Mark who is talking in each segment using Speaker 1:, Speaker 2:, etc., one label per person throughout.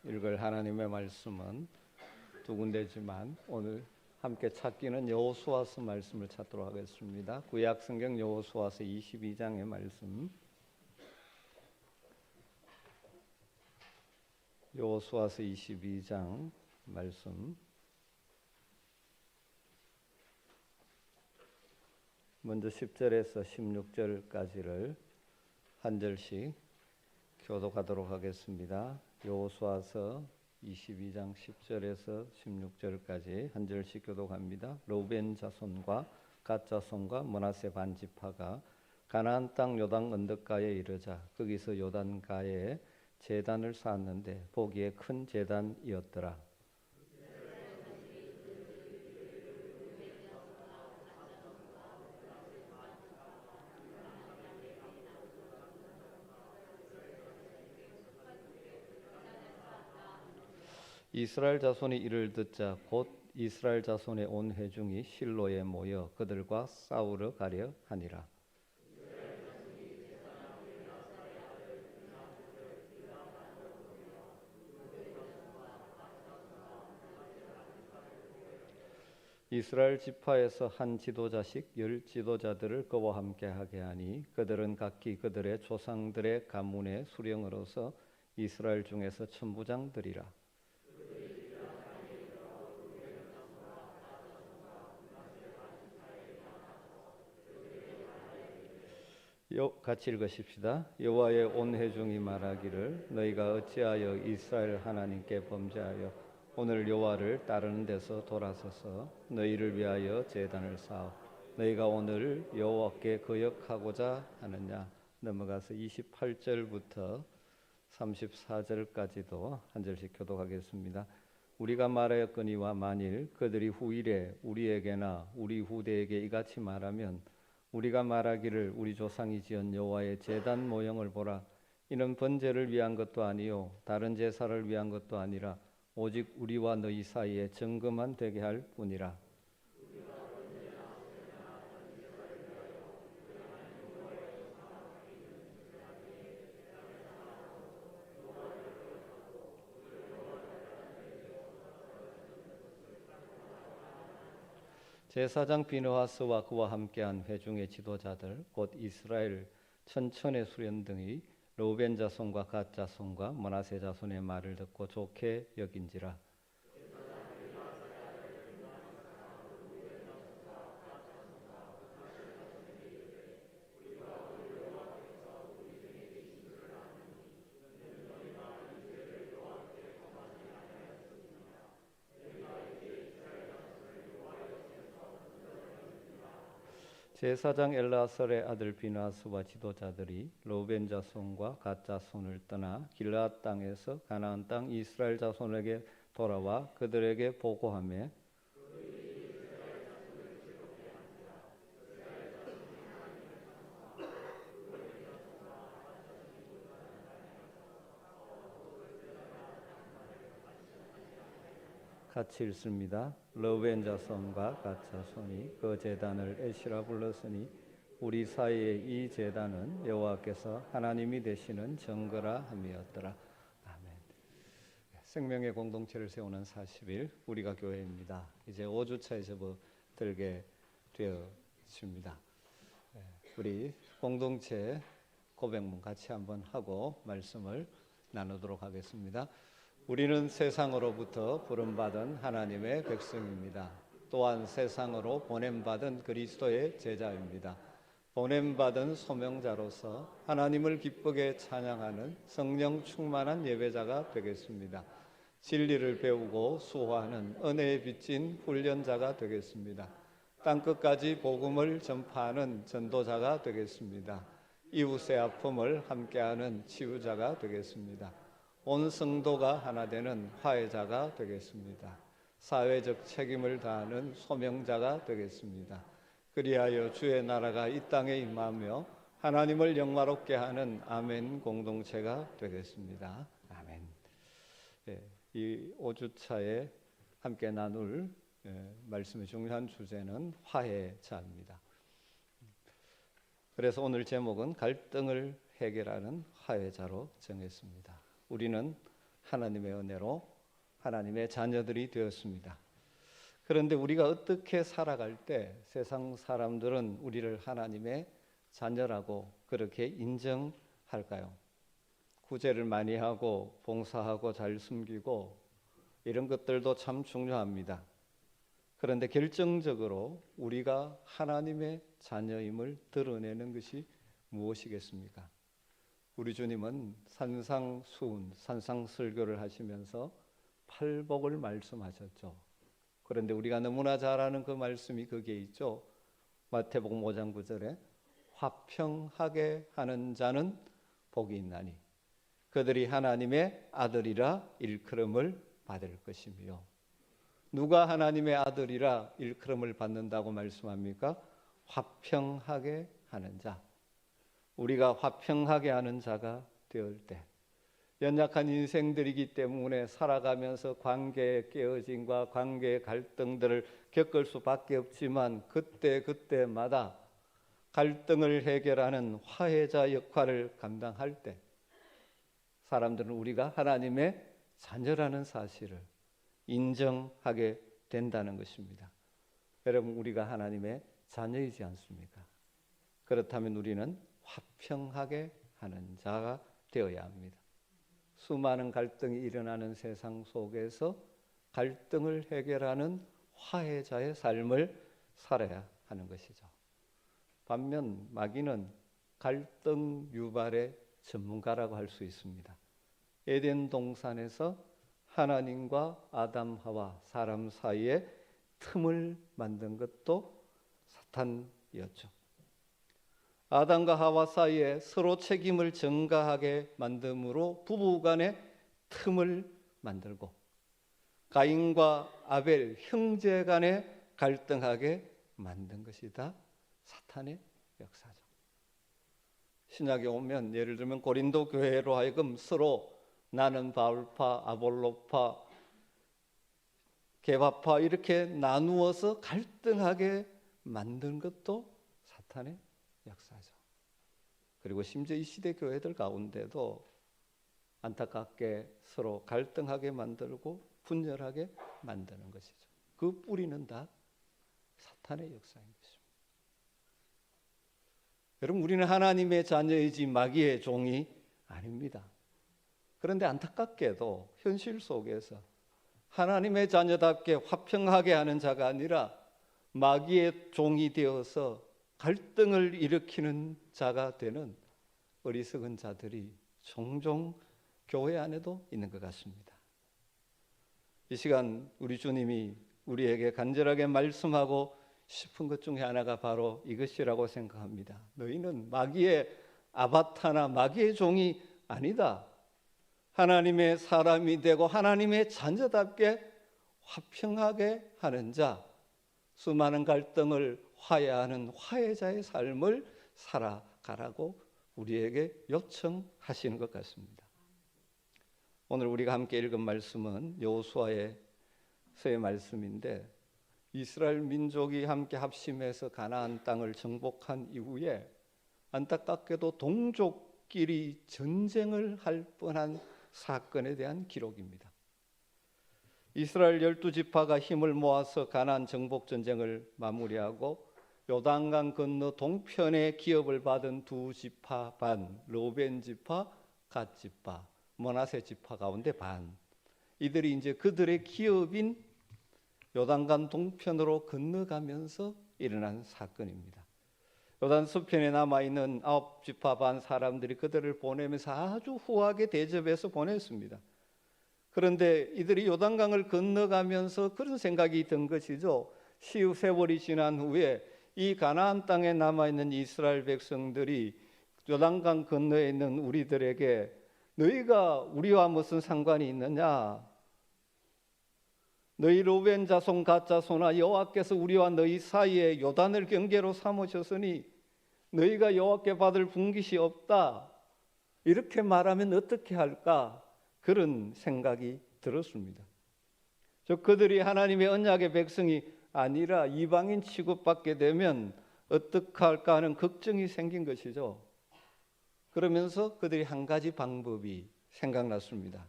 Speaker 1: 읽을 하나님의 말씀은 두 군데지만 오늘 함께 찾기는 여호수아서 말씀을 찾도록 하겠습니다. 구약 성경 여호수아서 22장의 말씀. 여호수아서 22장 말씀. 먼저 10절에서 16절까지를 한 절씩 교독하도록 하겠습니다. 여호수아서 22장 10절에서 16절까지 한 절씩 교독합니다. 르우벤 자손과 갓 자손과 므낫세 반지파가 가나안 땅 요단 언덕가에 이르자 거기서 요단가에 제단을 쌓았는데 보기에 큰 제단이었더라. 이스라엘 자손이 이를 듣자 곧 이스라엘 자손의 온 회중이 실로에 모여 그들과 싸우러 가려 하니라. 이스라엘 지파에서 한 지도자씩 10 지도자들을 그와 함께 하게 하니 그들은 각기 그들의 조상들의 가문의 수령으로서 이스라엘 중에서 천부장들이라. 같이 읽으십시다. 여호와의 온 회중이 말하기를 너희가 어찌하여 이스라엘 하나님께 범죄하여 오늘 여호와를 따르는 데서 돌아서서 너희를 위하여 제단을 쌓아 너희가 오늘 여호와께 거역하고자 하느냐. 넘어가서 28절부터 34절까지도 한 절씩 교독하겠습니다. 우리가 말하였거니와 만일 그들이 후일에 우리에게나 우리 후대에게 이같이 말하면 우리가 말하기를 우리 조상이 지은 여호와의 제단 모형을 보라. 이는 번제를 위한 것도 아니요 다른 제사를 위한 것도 아니라 오직 우리와 너희 사이에 증거만 되게 할 뿐이라. 제사장 비느하스와 그와 함께한 회중의 지도자들 곧 이스라엘 천천의 수련 등이 르우벤 자손과 갓 자손과 므낫세 자손의 말을 듣고 좋게 여긴지라. 제사장 엘라설의 아들 비느하스와 지도자들이 르우벤 자손과 갓 자손을 떠나 길르앗 땅에서 가나안 땅 이스라엘 자손에게 돌아와 그들에게 보고하며 같이 읽습니다. 르우벤 자손과 갓 자손이 그 제단을 에시라 불렀으니 우리 사이에 이 제단은 여호와께서 하나님이 되시는 증거라 함이었더라. 아멘. 생명의 공동체를 세우는 40일 우리가 교회입니다. 이제 5주차에 접어들게 되었습니다. 우리 공동체 고백문 같이 한번 하고 말씀을 나누도록 하겠습니다. 우리는 세상으로부터 부름받은 하나님의 백성입니다. 또한 세상으로 보냄받은 그리스도의 제자입니다. 보냄받은 소명자로서 하나님을 기쁘게 찬양하는 성령 충만한 예배자가 되겠습니다. 진리를 배우고 수호하는 은혜에 빚진 훈련자가 되겠습니다. 땅끝까지 복음을 전파하는 전도자가 되겠습니다. 이웃의 아픔을 함께하는 치유자가 되겠습니다. 온 성도가 하나 되는 화해자가 되겠습니다. 사회적 책임을 다하는 소명자가 되겠습니다. 그리하여 주의 나라가 이 땅에 임하며 하나님을 영화롭게 하는 아멘 공동체가 되겠습니다. 아멘. 이 5주차에 함께 나눌 말씀의 중요한 주제는 화해자입니다. 그래서 오늘 제목은 갈등을 해결하는 화해자로 정했습니다. 우리는 하나님의 은혜로 하나님의 자녀들이 되었습니다. 그런데 우리가 어떻게 살아갈 때 세상 사람들은 우리를 하나님의 자녀라고 그렇게 인정할까요? 구제를 많이 하고 봉사하고 잘 섬기고 이런 것들도 참 중요합니다. 그런데 결정적으로 우리가 하나님의 자녀임을 드러내는 것이 무엇이겠습니까? 우리 주님은 산상수훈, 산상설교를 하시면서 팔복을 말씀하셨죠. 그런데 우리가 너무나 잘 아는 그 말씀이 거기에 있죠. 마태복음 5장 9절에 화평하게 하는 자는 복이 있나니 그들이 하나님의 아들이라 일컬음을 받을 것이며. 누가 하나님의 아들이라 일컬음을 받는다고 말씀합니까? 화평하게 하는 자. 우리가 화평하게 하는 자가 되을 때, 연약한 인생들이기 때문에 살아가면서 관계의 깨어짐과 관계의 갈등들을 겪을 수밖에 없지만 그때마다 갈등을 해결하는 화해자 역할을 감당할 때 사람들은 우리가 하나님의 자녀라는 사실을 인정하게 된다는 것입니다. 여러분, 우리가 하나님의 자녀이지 않습니까? 그렇다면 우리는 화평하게 하는 자가 되어야 합니다. 수많은 갈등이 일어나는 세상 속에서 갈등을 해결하는 화해자의 삶을 살아야 하는 것이죠. 반면 마귀는 갈등 유발의 전문가라고 할 수 있습니다. 에덴 동산에서 하나님과 아담 하와 사람 사이에 틈을 만든 것도 사탄이었죠. 아담과 하와 사이에 서로 책임을 전가하게 만듦으로 부부간의 틈을 만들고 가인과 아벨 형제간에 갈등하게 만든 것이 다 사탄의 역사죠. 신약에 오면 예를 들면 고린도 교회로 하여금 서로 나는 바울파, 아볼로파, 게바파 이렇게 나누어서 갈등하게 만든 것도 사탄의 역사죠. 그리고 심지어 이 시대 교회들 가운데도 안타깝게 서로 갈등하게 만들고 분열하게 만드는 것이죠. 그 뿌리는 다 사탄의 역사인 것입니다. 여러분, 우리는 하나님의 자녀이지 마귀의 종이 아닙니다. 그런데 안타깝게도 현실 속에서 하나님의 자녀답게 화평하게 하는 자가 아니라 마귀의 종이 되어서 갈등을 일으키는 자가 되는 어리석은 자들이 종종 교회 안에도 있는 것 같습니다. 이 시간 우리 주님이 우리에게 간절하게 말씀하고 싶은 것 중에 하나가 바로 이것이라고 생각합니다. 너희는 마귀의 아바타나 마귀의 종이 아니다. 하나님의 사람이 되고 하나님의 자녀답게 화평하게 하는 자, 수많은 갈등을 화해하는 화해자의 삶을 살아가라고 우리에게 요청하시는 것 같습니다. 오늘 우리가 함께 읽은 말씀은 여호수아서의 말씀인데, 이스라엘 민족이 함께 합심해서 가나안 땅을 정복한 이후에 안타깝게도 동족끼리 전쟁을 할 뻔한 사건에 대한 기록입니다. 이스라엘 12지파가 힘을 모아서 가나안 정복 전쟁을 마무리하고 요단강 건너 동편의 기업을 받은 두 지파 반, 르우벤 지파, 갓 지파, 므낫세 지파 가운데 반, 이들이 이제 그들의 기업인 요단강 동편으로 건너가면서 일어난 사건입니다. 요단 서편에 남아있는 9지파 반 사람들이 그들을 보내면서 아주 후하게 대접해서 보냈습니다. 그런데 이들이 요단강을 건너가면서 그런 생각이 든 것이죠. 세월이 지난 후에 이 가나안 땅에 남아있는 이스라엘 백성들이 요단강 건너에 있는 우리들에게 너희가 우리와 무슨 상관이 있느냐? 너희 르우벤 자손 갓 자손아, 여호와께서 우리와 너희 사이에 요단을 경계로 삼으셨으니 너희가 여호와께 받을 분깃이 없다. 이렇게 말하면 어떻게 할까? 그런 생각이 들었습니다. 그들이 하나님의 언약의 백성이 아니라 이방인 취급받게 되면 어떻게 할까 하는 걱정이 생긴 것이죠. 그러면서 그들이 한 가지 방법이 생각났습니다.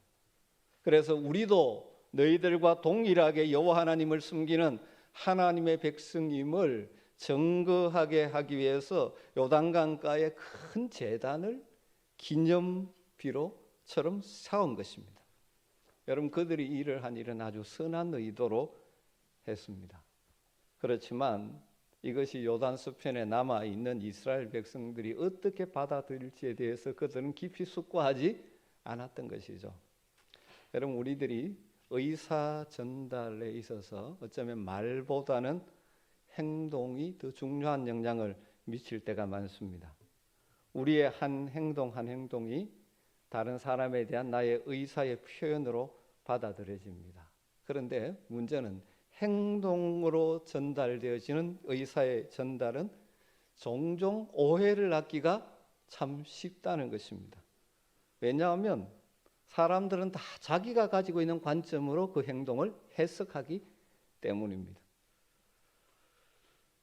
Speaker 1: 그래서 우리도 너희들과 동일하게 여호와 하나님을 숨기는 하나님의 백성임을 증거하게 하기 위해서 요단강가에 큰 제단을 기념비로처럼 세운 것입니다. 여러분, 그들이 일을 한 일은 아주 선한 의도로 했습니다. 그렇지만 이것이 요단서편에 남아있는 이스라엘 백성들이 어떻게 받아들일지에 대해서 그들은 깊이 숙고하지 않았던 것이죠. 여러분, 우리들이 의사 전달에 있어서 어쩌면 말보다는 행동이 더 중요한 영향을 미칠 때가 많습니다. 우리의 한 행동 한 행동이 다른 사람에 대한 나의 의사의 표현으로 받아들여집니다. 그런데 문제는 행동으로 전달되어지는 의사의 전달은 종종 오해를 낳기가 참 쉽다는 것입니다. 왜냐하면 사람들은 다 자기가 가지고 있는 관점으로 그 행동을 해석하기 때문입니다.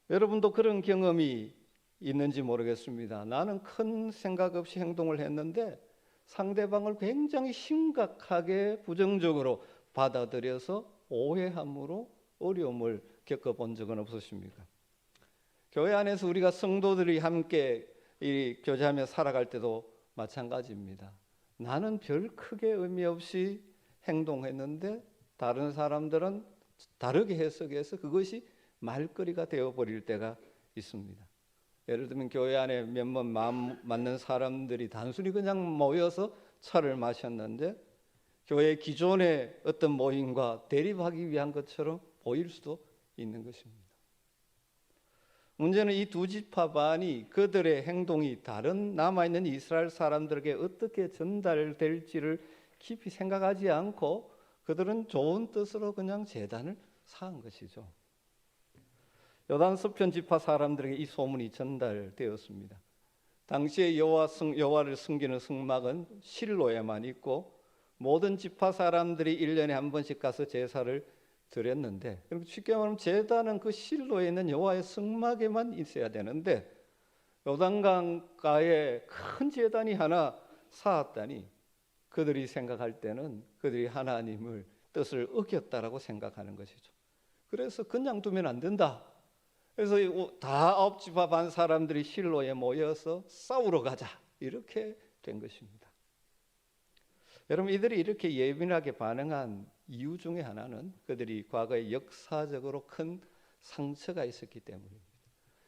Speaker 1: 여러분도 그런 경험이 있는지 모르겠습니다. 나는 큰 생각 없이 행동을 했는데 상대방을 굉장히 심각하게 부정적으로 받아들여서 오해함으로 어려움을 겪어본 적은 없으십니까? 교회 안에서 우리가 성도들이 함께 교제하며 살아갈 때도 마찬가지입니다. 나는 별 크게 의미 없이 행동했는데 다른 사람들은 다르게 해석해서 그것이 말거리가 되어버릴 때가 있습니다. 예를 들면 교회 안에 몇몇 마음 맞는 사람들이 단순히 그냥 모여서 차를 마셨는데 교회 기존의 어떤 모임과 대립하기 위한 것처럼 보일 수도 있는 것입니다. 문제는 이 두 지파반이 그들의 행동이 다른 남아있는 이스라엘 사람들에게 어떻게 전달될지를 깊이 생각하지 않고 그들은 좋은 뜻으로 그냥 제단을 쌓은 것이죠. 요단서편 지파 사람들에게 이 소문이 전달되었습니다. 당시에 여호와를 숨기는 성막은 실로에만 있고 모든 지파 사람들이 1년에 한 번씩 가서 제사를 드렸는데, 쉽게 말하면 제단은 그 실로에 있는 여호와의 성막에만 있어야 되는데 요단강가에 큰 제단이 하나 쌓았다니 그들이 생각할 때는 그들이 하나님을 뜻을 어겼다라고 생각하는 것이죠. 그래서 그냥 두면 안 된다. 그래서 다 9지파 반 사람들이 실로에 모여서 싸우러 가자, 이렇게 된 것입니다. 여러분, 이들이 이렇게 예민하게 반응한 이유 중에 하나는 그들이 과거에 역사적으로 큰 상처가 있었기 때문입니다.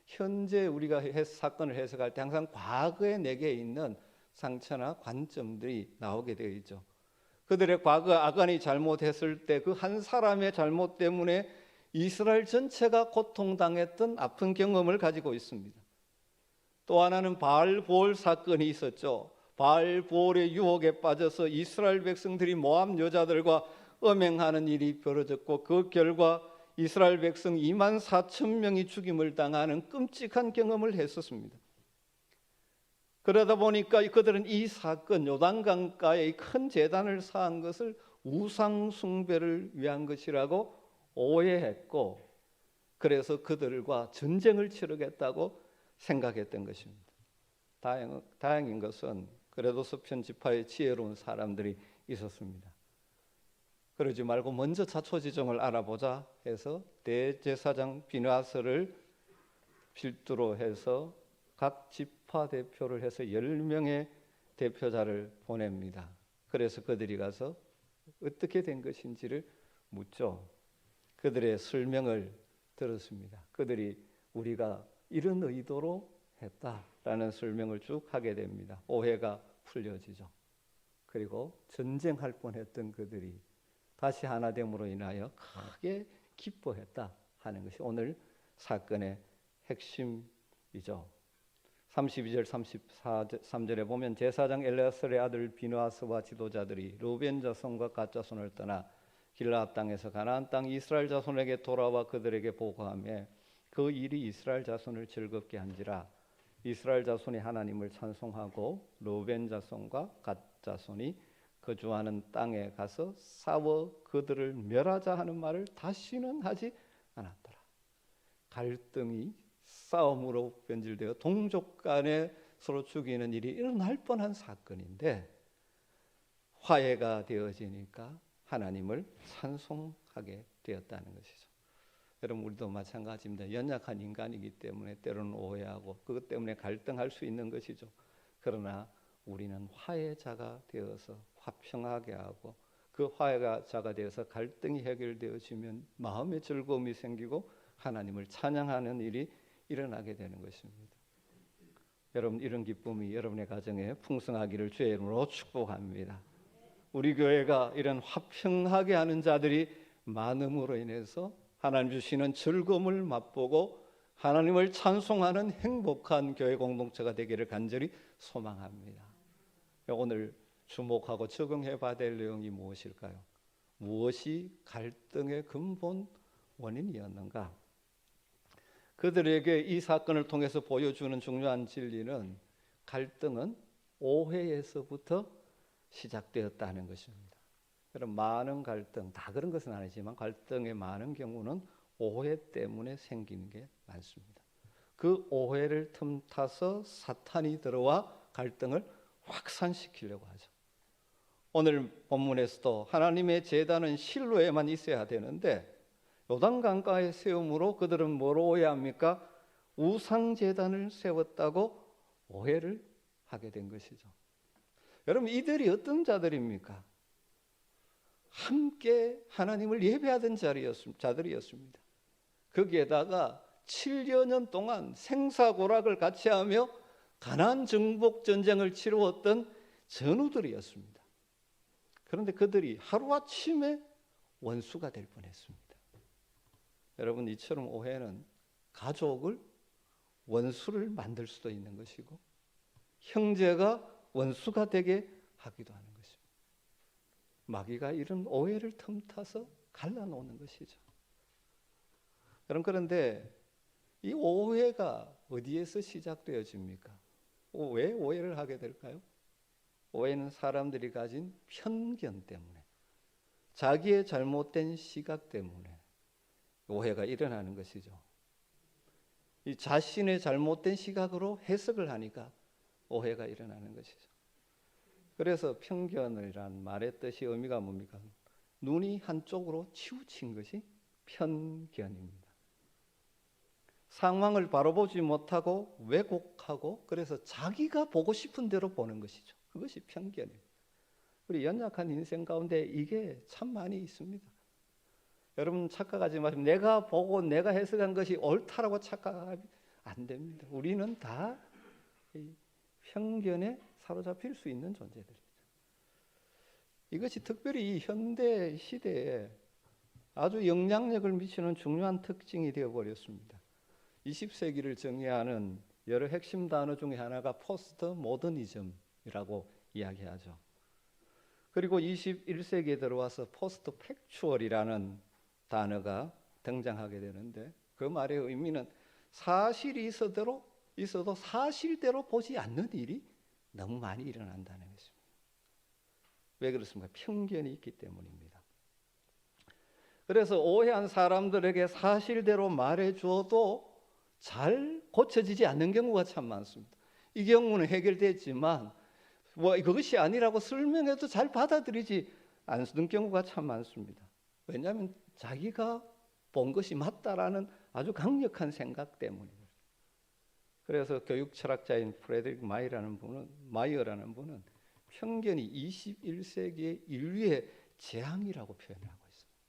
Speaker 1: 현재 우리가 사건을 해석할 때 항상 과거에 내게 있는 상처나 관점들이 나오게 되어 있죠. 그들의 과거 아간이 잘못했을 때 그 한 사람의 잘못 때문에 이스라엘 전체가 고통당했던 아픈 경험을 가지고 있습니다. 또 하나는 바알보올 사건이 있었죠. 바알보올의 유혹에 빠져서 이스라엘 백성들이 모압 여자들과 음행하는 일이 벌어졌고 그 결과 이스라엘 백성 2만 4천 명이 죽임을 당하는 끔찍한 경험을 했었습니다. 그러다 보니까 그들은 이 사건, 요단강가에 큰 제단을 쌓은 것을 우상 숭배를 위한 것이라고 오해했고, 그래서 그들과 전쟁을 치르겠다고 생각했던 것입니다. 다행인 것은 그래도 서편 지파의 지혜로운 사람들이 있었습니다. 그러지 말고 먼저 자초지종을 알아보자 해서 대제사장 비느하스를 필두로 해서 각 지파 대표를 해서 10명의 대표자를 보냅니다. 그래서 그들이 가서 어떻게 된 것인지를 묻죠. 그들의 설명을 들었습니다. 그들이 우리가 이런 의도로 했다라는 설명을 쭉 하게 됩니다. 오해가 풀려지죠. 그리고 전쟁할 뻔했던 그들이 다시 하나됨으로 인하여 크게 기뻐했다 하는 것이 오늘 사건의 핵심이죠. 32절 33절에 보면 제사장 엘레아살의 아들 비느하스와 지도자들이 르벤 자손과 갓 자손을 떠나 길라앗 땅에서 가나안 땅 이스라엘 자손에게 돌아와 그들에게 보고하며 그 일이 이스라엘 자손을 즐겁게 한지라. 이스라엘 자손이 하나님을 찬송하고 르벤 자손과 갓 자손이 거주하는 땅에 가서 싸워 그들을 멸하자 하는 말을 다시는 하지 않았더라. 갈등이 싸움으로 변질되어 동족 간에 서로 죽이는 일이 일어날 뻔한 사건인데 화해가 되어지니까 하나님을 찬송하게 되었다는 것이죠. 여러분, 우리도 마찬가지입니다. 연약한 인간이기 때문에 때로는 오해하고 그것 때문에 갈등할 수 있는 것이죠. 그러나 우리는 화해자가 되어서 화평하게 하고, 그 화해자가 되어서 갈등이 해결되어지면 마음의 즐거움이 생기고 하나님을 찬양하는 일이 일어나게 되는 것입니다. 여러분, 이런 기쁨이 여러분의 가정에 풍성하기를 주의 이름으로 축복합니다. 우리 교회가 이런 화평하게 하는 자들이 많음으로 인해서 하나님 주시는 즐거움을 맛보고 하나님을 찬송하는 행복한 교회 공동체가 되기를 간절히 소망합니다. 오늘 주목하고 적용해 봐야 될 내용이 무엇일까요? 무엇이 갈등의 근본 원인이었는가? 그들에게 이 사건을 통해서 보여주는 중요한 진리는 갈등은 오해에서부터 시작되었다는 것입니다. 여러분, 많은 갈등, 다 그런 것은 아니지만 갈등의 많은 경우는 오해 때문에 생기는 게 많습니다. 그 오해를 틈타서 사탄이 들어와 갈등을 확산시키려고 하죠. 오늘 본문에서도 하나님의 제단은 실로에만 있어야 되는데 요단강가에 세움으로 그들은 뭐로 오해합니까? 우상제단을 세웠다고 오해를 하게 된 것이죠. 여러분, 이들이 어떤 자들입니까? 함께 하나님을 예배하던 자들이었습니다. 거기에다가 7여 년 동안 생사고락을 같이 하며 가나안 정복 전쟁을 치루었던 전우들이었습니다. 그런데 그들이 하루아침에 원수가 될 뻔했습니다. 여러분, 이처럼 오해는 가족을 원수를 만들 수도 있는 것이고 형제가 원수가 되게 하기도 하는 것입니다. 마귀가 이런 오해를 틈타서 갈라놓는 것이죠. 여러분, 그런데 이 오해가 어디에서 시작되어집니까? 왜 오해를 하게 될까요? 오해는 사람들이 가진 편견 때문에, 자기의 잘못된 시각 때문에 오해가 일어나는 것이죠. 이 자신의 잘못된 시각으로 해석을 하니까 오해가 일어나는 것이죠. 그래서 편견이란 말의 뜻이 의미가 뭡니까? 눈이 한쪽으로 치우친 것이 편견입니다. 상황을 바로 보지 못하고 왜곡하고 그래서 자기가 보고 싶은 대로 보는 것이죠. 그것이 편견이에요. 우리 연약한 인생 가운데 이게 참 많이 있습니다. 여러분, 착각하지 마시고 내가 보고 내가 해석한 것이 옳다라고 착각하면 안 됩니다. 우리는 다 편견에 사로잡힐 수 있는 존재들입니다. 이것이 특별히 이 현대 시대에 아주 영향력을 미치는 중요한 특징이 되어버렸습니다. 20세기를 정의하는 여러 핵심 단어 중에 하나가 포스트 모더니즘이라고 이야기하죠. 그리고 21세기에 들어와서 포스트 팩추얼이라는 단어가 등장하게 되는데 그 말의 의미는 사실이 있어도 사실대로 보지 않는 일이 너무 많이 일어난다는 것입니다. 왜 그렇습니까? 편견이 있기 때문입니다. 그래서 오해한 사람들에게 사실대로 말해줘도 잘 고쳐지지 않는 경우가 참 많습니다. 이 경우는 해결됐지만 그것이 아니라고 설명해도 잘 받아들이지 않는 경우가 참 많습니다. 왜냐하면 자기가 본 것이 맞다라는 아주 강력한 생각 때문입니다. 그래서 교육 철학자인 프레드릭 마이어라는 분은 편견이 21세기의 인류의 재앙이라고 표현하고 있습니다.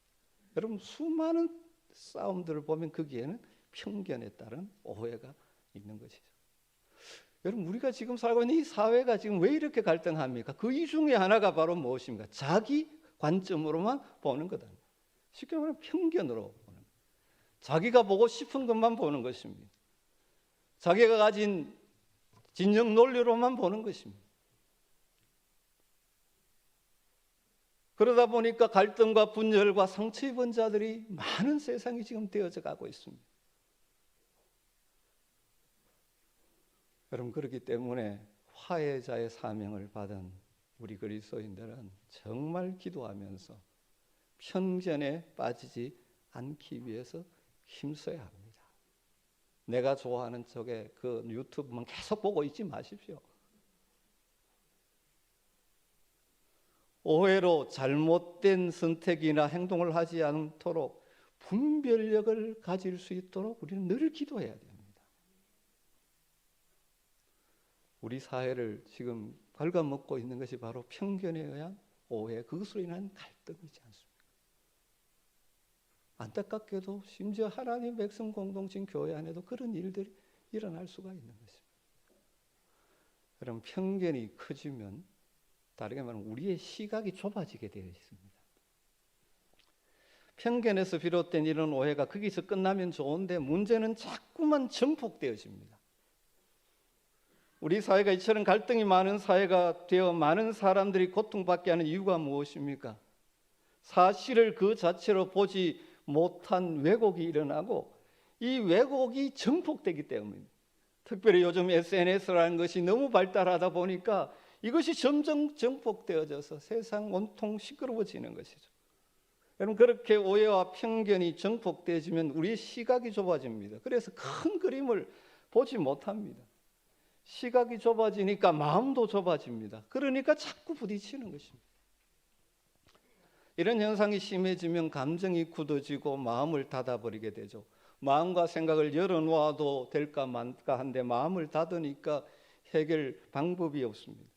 Speaker 1: 여러분, 수많은 싸움들을 보면 거기에는 편견에 따른 오해가 있는 것이죠. 여러분, 우리가 지금 살고 있는 이 사회가 지금 왜 이렇게 갈등합니까? 그 이 중에 하나가 바로 무엇입니까? 자기 관점으로만 보는 거다. 쉽게 말하면 편견으로 보는 거예요. 자기가 보고 싶은 것만 보는 것입니다. 자기가 가진 진영 논리로만 보는 것입니다. 그러다 보니까 갈등과 분열과 상처 입은 자들이 많은 세상이 지금 되어져 가고 있습니다. 여러분, 그렇기 때문에 화해자의 사명을 받은 우리 그리스도인들은 정말 기도하면서 편견에 빠지지 않기 위해서 힘써야 합니다. 내가 좋아하는 쪽에 그 유튜브만 계속 보고 있지 마십시오. 오해로 잘못된 선택이나 행동을 하지 않도록 분별력을 가질 수 있도록 우리는 늘 기도해야 됩니다. 우리 사회를 지금 갉아먹고 있는 것이 바로 편견에 의한 오해, 그것으로 인한 갈등이지 않습니까? 안타깝게도 심지어 하나님 백성 공동체 교회 안에도 그런 일들이 일어날 수가 있는 것입니다. 그럼 편견이 커지면 다르게 말하면 우리의 시각이 좁아지게 되어 있습니다. 편견에서 비롯된 이런 오해가 거기서 끝나면 좋은데 문제는 자꾸만 증폭되어집니다. 우리 사회가 이처럼 갈등이 많은 사회가 되어 많은 사람들이 고통받게 하는 이유가 무엇입니까? 사실을 그 자체로 보지 못한 왜곡이 일어나고 이 왜곡이 증폭되기 때문입니다. 특별히 요즘 SNS라는 것이 너무 발달하다 보니까 이것이 점점 증폭되어져서 세상 온통 시끄러워지는 것이죠. 여러분, 그렇게 오해와 편견이 증폭되어지면 우리의 시각이 좁아집니다. 그래서 큰 그림을 보지 못합니다. 시각이 좁아지니까 마음도 좁아집니다. 그러니까 자꾸 부딪히는 것입니다. 이런 현상이 심해지면 감정이 굳어지고 마음을 닫아버리게 되죠. 마음과 생각을 열어놓아도 될까 말까 한데 마음을 닫으니까 해결 방법이 없습니다.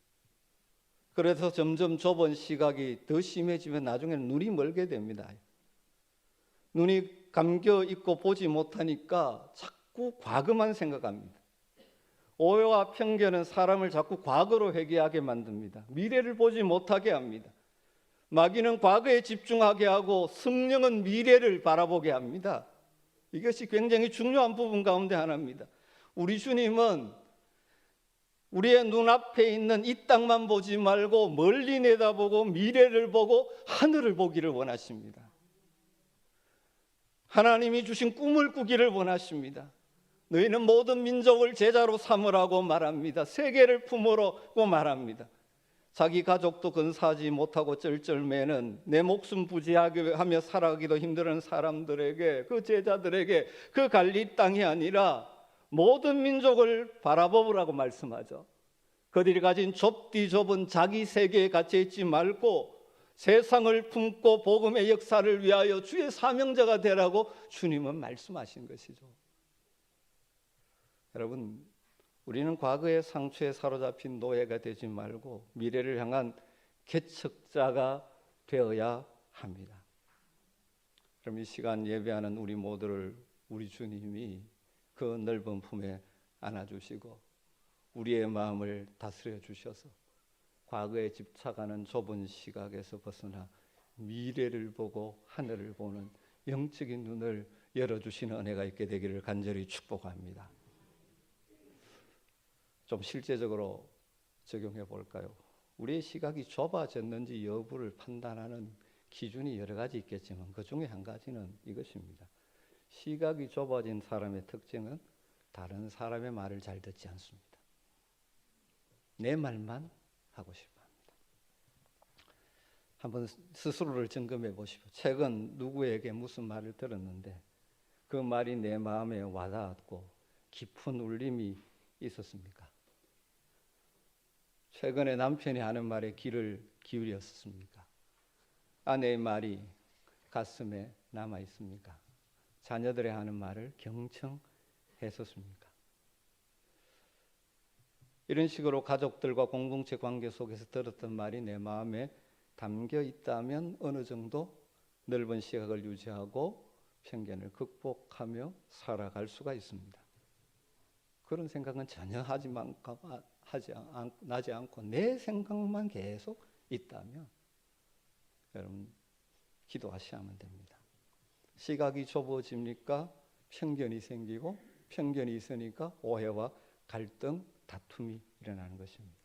Speaker 1: 그래서 점점 좁은 시각이 더 심해지면 나중에는 눈이 멀게 됩니다. 눈이 감겨 있고 보지 못하니까 자꾸 과거만 생각합니다. 오해와 편견은 사람을 자꾸 과거로 회귀하게 만듭니다. 미래를 보지 못하게 합니다. 마귀는 과거에 집중하게 하고 성령은 미래를 바라보게 합니다. 이것이 굉장히 중요한 부분 가운데 하나입니다. 우리 주님은 우리의 눈앞에 있는 이 땅만 보지 말고 멀리 내다보고 미래를 보고 하늘을 보기를 원하십니다. 하나님이 주신 꿈을 꾸기를 원하십니다. 너희는 모든 민족을 제자로 삼으라고 말합니다. 세계를 품으라고 말합니다. 자기 가족도 근사하지 못하고 쩔쩔매는 내 목숨 부지하며 살아가기도 힘든 사람들에게, 그 제자들에게 그 갈리 땅이 아니라 모든 민족을 바라보라고 말씀하죠. 그들이 가진 좁디 좁은 자기 세계에 갇혀 있지 말고 세상을 품고 복음의 역사를 위하여 주의 사명자가 되라고 주님은 말씀하신 것이죠. 여러분, 우리는 과거의 상처에 사로잡힌 노예가 되지 말고 미래를 향한 개척자가 되어야 합니다. 그럼 이 시간 예배하는 우리 모두를 우리 주님이 그 넓은 품에 안아주시고 우리의 마음을 다스려 주셔서 과거에 집착하는 좁은 시각에서 벗어나 미래를 보고 하늘을 보는 영적인 눈을 열어주시는 은혜가 있게 되기를 간절히 축복합니다. 좀 실제적으로 적용해 볼까요? 우리의 시각이 좁아졌는지 여부를 판단하는 기준이 여러 가지 있겠지만 그 중에 한 가지는 이것입니다. 시각이 좁아진 사람의 특징은 다른 사람의 말을 잘 듣지 않습니다. 내 말만 하고 싶어 합니다. 한번 스스로를 점검해 보십시오. 최근 누구에게 무슨 말을 들었는데 그 말이 내 마음에 와닿았고 깊은 울림이 있었습니까? 최근에 남편이 하는 말에 귀를 기울였습니까? 아내의 말이 가슴에 남아 있습니까? 자녀들의 하는 말을 경청했었습니까? 이런 식으로 가족들과 공동체 관계 속에서 들었던 말이 내 마음에 담겨 있다면 어느 정도 넓은 시각을 유지하고 편견을 극복하며 살아갈 수가 있습니다. 그런 생각은 전혀 나지 않고 내 생각만 계속 있다면 여러분 기도하셔야만 됩니다. 시각이 좁아집니까? 편견이 생기고 편견이 있으니까 오해와 갈등, 다툼이 일어나는 것입니다.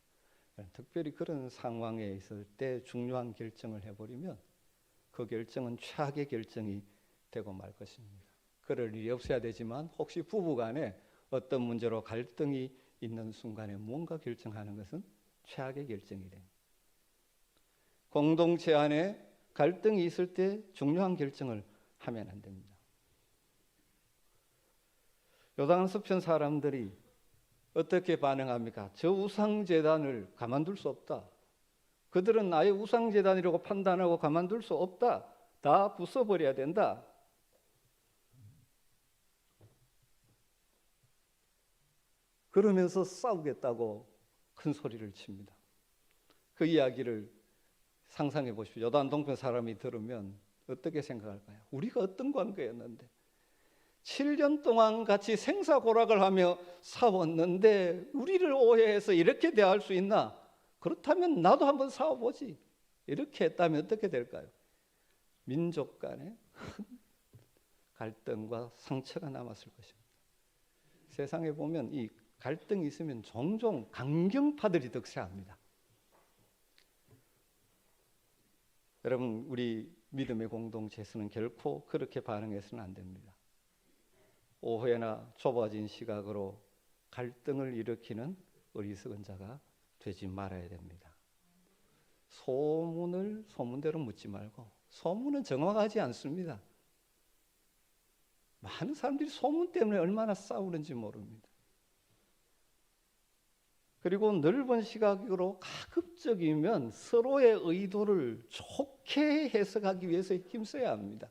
Speaker 1: 특별히 그런 상황에 있을 때 중요한 결정을 해버리면 그 결정은 최악의 결정이 되고 말 것입니다. 그럴 일이 없어야 되지만 혹시 부부간에 어떤 문제로 갈등이 있는 순간에 뭔가 결정하는 것은 최악의 결정이 됩니다. 공동체 안에 갈등이 있을 때 중요한 결정을 하면 안 됩니다. 요단서편 사람들이 어떻게 반응합니까? 저 우상제단을 가만둘 수 없다. 그들은 나의 우상제단이라고 판단하고 가만둘 수 없다. 다 부숴버려야 된다. 그러면서 싸우겠다고 큰 소리를 칩니다. 그 이야기를 상상해 보십시오. 요단 동편 사람이 들으면 어떻게 생각할까요? 우리가 어떤 관계였는데 7년 동안 같이 생사고락을 하며 싸웠는데 우리를 오해해서 이렇게 대할 수 있나? 그렇다면 나도 한번 싸워보지. 이렇게 했다면 어떻게 될까요? 민족 간에 큰 갈등과 상처가 남았을 것입니다. 세상에 보면 이 갈등이 있으면 종종 강경파들이 득세합니다. 여러분, 우리 믿음의 공동체에서는 결코 그렇게 반응해서는 안 됩니다. 오해나 좁아진 시각으로 갈등을 일으키는 어리석은 자가 되지 말아야 됩니다. 소문을 소문대로 묻지 말고, 소문은 정확하지 않습니다. 많은 사람들이 소문 때문에 얼마나 싸우는지 모릅니다. 그리고 넓은 시각으로 가급적이면 서로의 의도를 좋게 해석하기 위해서 힘써야 합니다.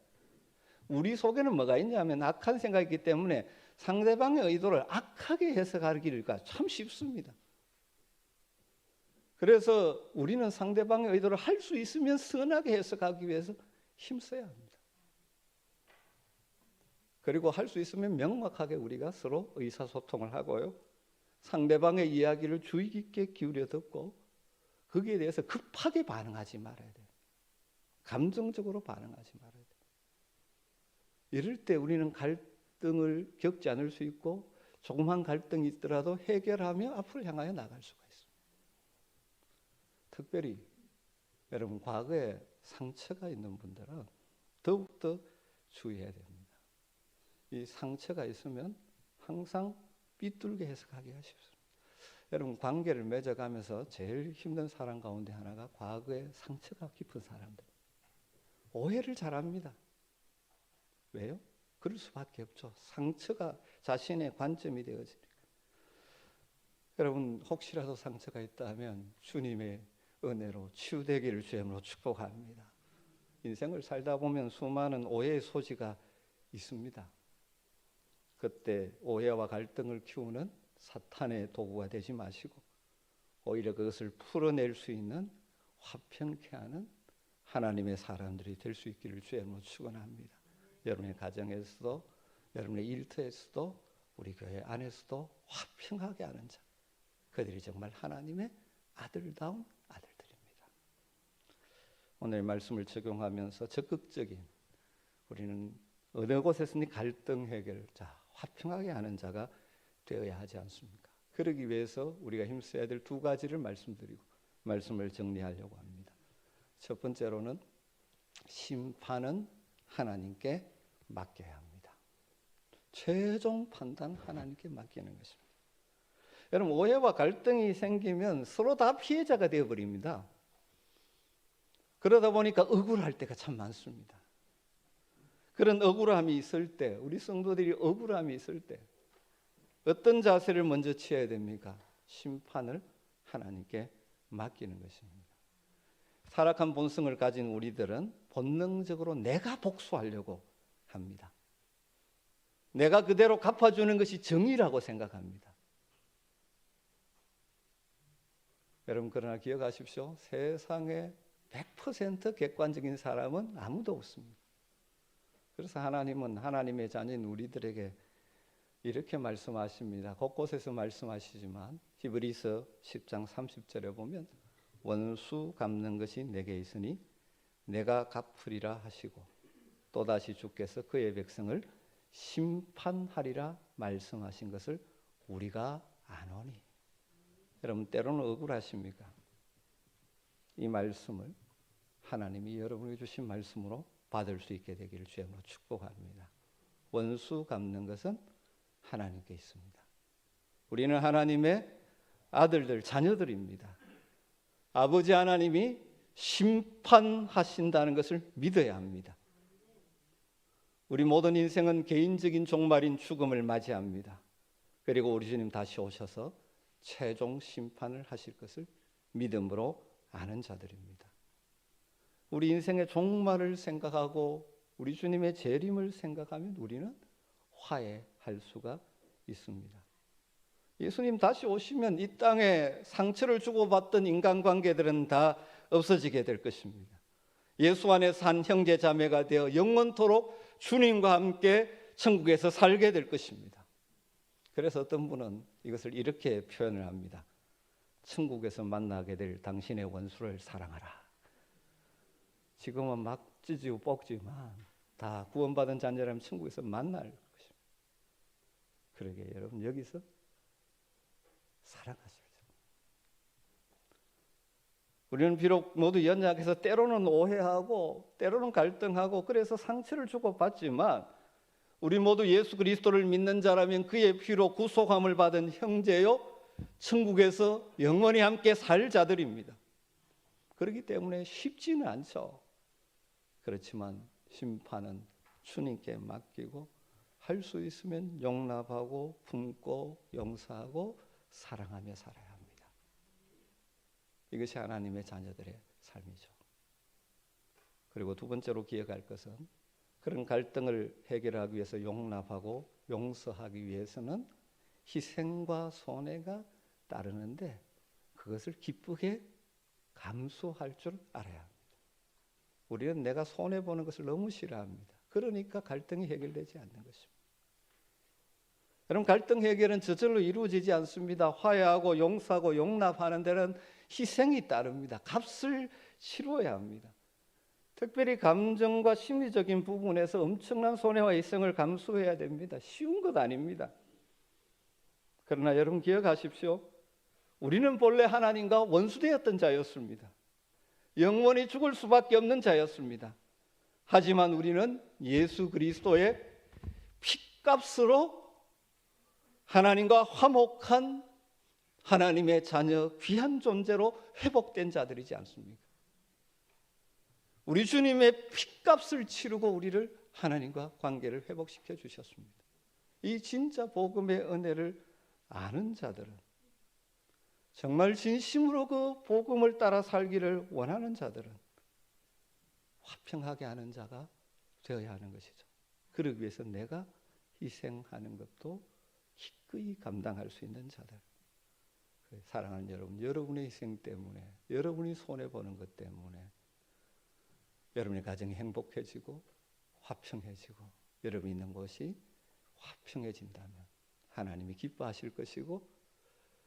Speaker 1: 우리 속에는 뭐가 있냐면 악한 생각이 있기 때문에 상대방의 의도를 악하게 해석하기가 참 쉽습니다. 그래서 우리는 상대방의 의도를 할 수 있으면 선하게 해석하기 위해서 힘써야 합니다. 그리고 할 수 있으면 명확하게 우리가 서로 의사소통을 하고요. 상대방의 이야기를 주의 깊게 기울여 듣고 거기에 대해서 급하게 반응하지 말아야 돼요. 감정적으로 반응하지 말아야 돼요. 이럴 때 우리는 갈등을 겪지 않을 수 있고 조그만 갈등이 있더라도 해결하며 앞으로 향하여 나갈 수가 있습니다. 특별히 여러분 과거에 상처가 있는 분들은 더욱더 주의해야 됩니다. 이 상처가 있으면 항상 삐뚤게 해석하기가 쉽습니다. 여러분 관계를 맺어가면서 제일 힘든 사람 가운데 하나가 과거에 상처가 깊은 사람들. 오해를 잘합니다. 왜요? 그럴 수밖에 없죠. 상처가 자신의 관점이 되어지니까. 여러분 혹시라도 상처가 있다면 주님의 은혜로 치유되기를 주님으로 축복합니다. 인생을 살다 보면 수많은 오해의 소지가 있습니다. 그때 오해와 갈등을 키우는 사탄의 도구가 되지 마시고 오히려 그것을 풀어낼 수 있는 화평케 하는 하나님의 사람들이 될 수 있기를 주님으로 축원합니다. 여러분의 가정에서도 여러분의 일터에서도 우리 교회 안에서도 화평하게 하는 자, 그들이 정말 하나님의 아들다운 아들들입니다. 오늘 말씀을 적용하면서 적극적인 우리는 어느 곳에서는 갈등 해결, 화평하게 하는 자가 되어야 하지 않습니까? 그러기 위해서 우리가 힘써야 될 두 가지를 말씀드리고 말씀을 정리하려고 합니다. 첫 번째로는 심판은 하나님께 맡겨야 합니다. 최종 판단 하나님께 맡기는 것입니다. 여러분 오해와 갈등이 생기면 서로 다 피해자가 되어버립니다. 그러다 보니까 억울할 때가 참 많습니다. 그런 억울함이 있을 때, 우리 성도들이 억울함이 있을 때 어떤 자세를 먼저 취해야 됩니까? 심판을 하나님께 맡기는 것입니다. 타락한 본성을 가진 우리들은 본능적으로 내가 복수하려고 합니다. 내가 그대로 갚아주는 것이 정의라고 생각합니다. 여러분 그러나 기억하십시오. 세상에 100% 객관적인 사람은 아무도 없습니다. 그래서 하나님은 하나님의 자녀인 우리들에게 이렇게 말씀하십니다. 곳곳에서 말씀하시지만 히브리서 10장 30절에 보면 원수 갚는 것이 내게 있으니 내가 갚으리라 하시고 또다시 주께서 그의 백성을 심판하리라 말씀하신 것을 우리가 아노니. 여러분 때로는 억울하십니까? 이 말씀을 하나님이 여러분에게 주신 말씀으로 받을 수 있게 되기를 주님으로 축복합니다. 원수 갚는 것은 하나님께 있습니다. 우리는 하나님의 아들들, 자녀들입니다. 아버지 하나님이 심판하신다는 것을 믿어야 합니다. 우리 모든 인생은 개인적인 종말인 죽음을 맞이합니다. 그리고 우리 주님 다시 오셔서 최종 심판을 하실 것을 믿음으로 아는 자들입니다. 우리 인생의 종말을 생각하고 우리 주님의 재림을 생각하면 우리는 화해할 수가 있습니다. 예수님 다시 오시면 이 땅에 상처를 주고받던 인간관계들은 다 없어지게 될 것입니다. 예수 안에 산 형제 자매가 되어 영원토록 주님과 함께 천국에서 살게 될 것입니다. 그래서 어떤 분은 이것을 이렇게 표현을 합니다. 천국에서 만나게 될 당신의 원수를 사랑하라. 지금은 막 찌지고 볶지만 다 구원받은 자녀라면 천국에서 만날 것입니다. 그러게 여러분 여기서 사랑하십시오. 우리는 비록 모두 연약해서 때로는 오해하고 때로는 갈등하고 그래서 상처를 주고받지만 우리 모두 예수 그리스도를 믿는 자라면 그의 피로 구속함을 받은 형제요 천국에서 영원히 함께 살 자들입니다. 그렇기 때문에 쉽지는 않죠. 그렇지만 심판은 주님께 맡기고 할 수 있으면 용납하고 품고 용서하고 사랑하며 살아야 합니다. 이것이 하나님의 자녀들의 삶이죠. 그리고 두 번째로 기억할 것은 그런 갈등을 해결하기 위해서 용납하고 용서하기 위해서는 희생과 손해가 따르는데 그것을 기쁘게 감수할 줄 알아야 합니다. 우리는 내가 손해보는 것을 너무 싫어합니다. 그러니까 갈등이 해결되지 않는 것입니다. 여러분 갈등 해결은 저절로 이루어지지 않습니다. 화해하고 용서하고 용납하는 데는 희생이 따릅니다. 값을 치러야 합니다. 특별히 감정과 심리적인 부분에서 엄청난 손해와 희생을 감수해야 됩니다. 쉬운 것 아닙니다. 그러나 여러분 기억하십시오. 우리는 본래 하나님과 원수되었던 자였습니다. 영원히 죽을 수밖에 없는 자였습니다. 하지만 우리는 예수 그리스도의 피값으로 하나님과 화목한 하나님의 자녀 귀한 존재로 회복된 자들이지 않습니까? 우리 주님의 피값을 치르고 우리를 하나님과 관계를 회복시켜 주셨습니다. 이 진짜 복음의 은혜를 아는 자들은 정말 진심으로 그 복음을 따라 살기를 원하는 자들은 화평하게 하는 자가 되어야 하는 것이죠. 그러기 위해서 내가 희생하는 것도 기꺼이 감당할 수 있는 자들. 사랑하는 여러분, 여러분의 희생 때문에, 여러분이 손해보는 것 때문에 여러분의 가정이 행복해지고 화평해지고 여러분이 있는 곳이 화평해진다면 하나님이 기뻐하실 것이고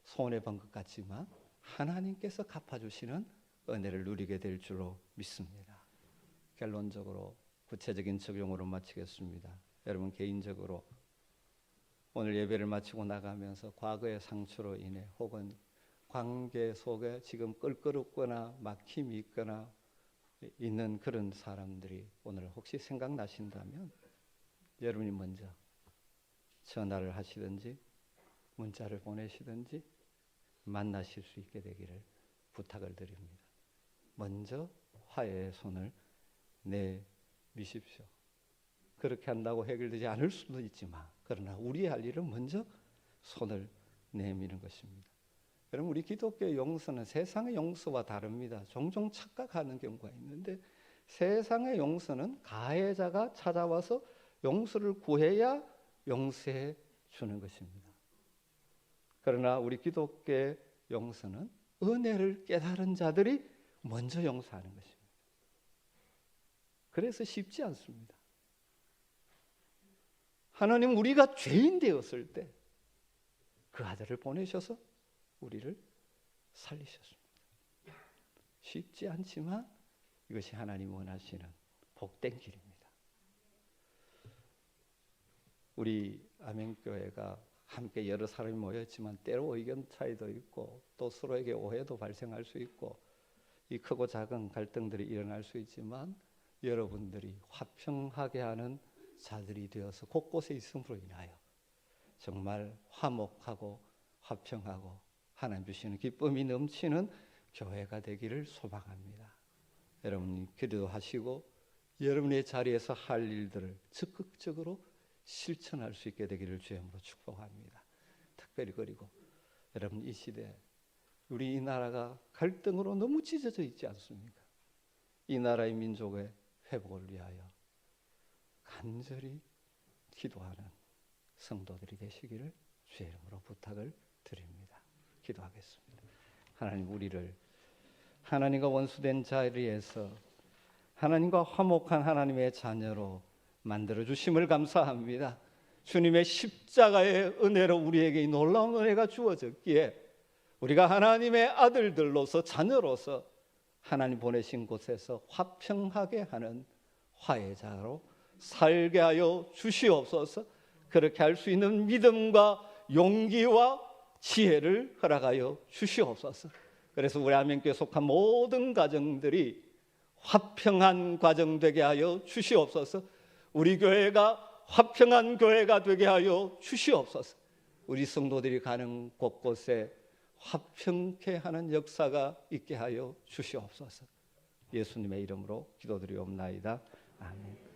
Speaker 1: 손해본 것 같지만 하나님께서 갚아주시는 은혜를 누리게 될 줄로 믿습니다. 결론적으로 구체적인 적용으로 마치겠습니다. 여러분 개인적으로 오늘 예배를 마치고 나가면서 과거의 상처로 인해 혹은 관계 속에 지금 껄끄럽거나 막힘이 있거나 있는 그런 사람들이 오늘 혹시 생각나신다면 여러분이 먼저 전화를 하시든지 문자를 보내시든지 만나실 수 있게 되기를 부탁을 드립니다. 먼저 화해의 손을 내미십시오. 그렇게 한다고 해결되지 않을 수도 있지만 그러나 우리의 할 일은 먼저 손을 내미는 것입니다. 여러분 우리 기독교의 용서는 세상의 용서와 다릅니다. 종종 착각하는 경우가 있는데 세상의 용서는 가해자가 찾아와서 용서를 구해야 용서해 주는 것입니다. 그러나 우리 기독교의 용서는 은혜를 깨달은 자들이 먼저 용서하는 것입니다. 그래서 쉽지 않습니다. 하나님 우리가 죄인 되었을 때 그 아들을 보내셔서 우리를 살리셨습니다. 쉽지 않지만 이것이 하나님 원하시는 복된 길입니다. 우리 아멘교회가 함께 여러 사람이 모였지만 때로 의견 차이도 있고 또 서로에게 오해도 발생할 수 있고 이 크고 작은 갈등들이 일어날 수 있지만 여러분들이 화평하게 하는 자들이 되어서 곳곳에 있음으로 인하여 정말 화목하고 화평하고 하나님 주시는 기쁨이 넘치는 교회가 되기를 소망합니다. 여러분이 기도하시고 여러분의 자리에서 할 일들을 적극적으로 실천할 수 있게 되기를 주님으로 축복합니다. 특별히 그리고 여러분 이 시대 우리 이 나라가 갈등으로 너무 찢어져 있지 않습니까? 이 나라의 민족의 회복을 위하여 간절히 기도하는 성도들이 되시기를 주의 이름으로 부탁을 드립니다. 기도하겠습니다. 하나님, 우리를 하나님과 원수된 자리에서 하나님과 화목한 하나님의 자녀로 만들어 주심을 감사합니다. 주님의 십자가의 은혜로 우리에게 이 놀라운 은혜가 주어졌기에 우리가 하나님의 아들들로서 자녀로서 하나님 보내신 곳에서 화평하게 하는 화해자로 살게 하여 주시옵소서. 그렇게 할 수 있는 믿음과 용기와 지혜를 허락하여 주시옵소서. 그래서 우리 아멘교회 속한 모든 가정들이 화평한 가정 되게 하여 주시옵소서. 우리 교회가 화평한 교회가 되게 하여 주시옵소서. 우리 성도들이 가는 곳곳에 화평케 하는 역사가 있게 하여 주시옵소서. 예수님의 이름으로 기도드리옵나이다. 아멘.